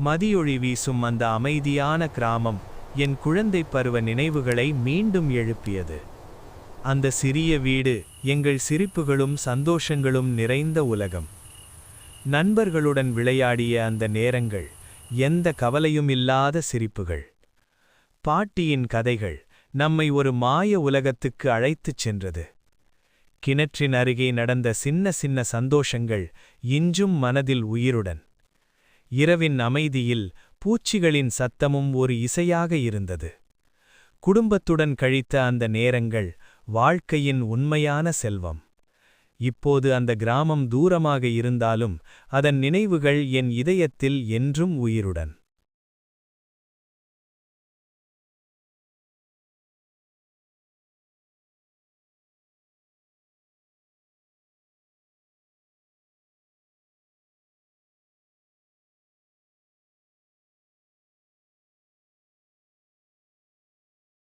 மதியொளி வீசும் அந்த அமைதியான கிராமம் என் குழந்தைப் பருவ நினைவுகளை மீண்டும் எழுப்பியது. அந்த சிறிய வீடு எங்கள் சிரிப்புகளும் சந்தோஷங்களும் நிறைந்த உலகம். நண்பர்களுடன் விளையாடிய அந்த நேரங்கள், எந்த கவலையும் இல்லாத சிரிப்புகள். பாட்டியின் கதைகள் நம்மை ஒரு மாய உலகத்துக்கு அழைத்துச் சென்றது. கிணற்றின் அருகே நடந்த சின்ன சின்ன சந்தோஷங்கள் இன்றும் மனதில் உயிருடன். இரவின் அமைதியில் பூச்சிகளின் சத்தமும் ஒரு இசையாக இருந்தது. குடும்பத்துடன் கழித்த அந்த நேரங்கள் வாழ்க்கையின் உண்மையான செல்வம். இப்போது அந்த கிராமம் தூரமாக இருந்தாலும் அதன் நினைவுகள் என் இதயத்தில் என்றும் உயிருடன்.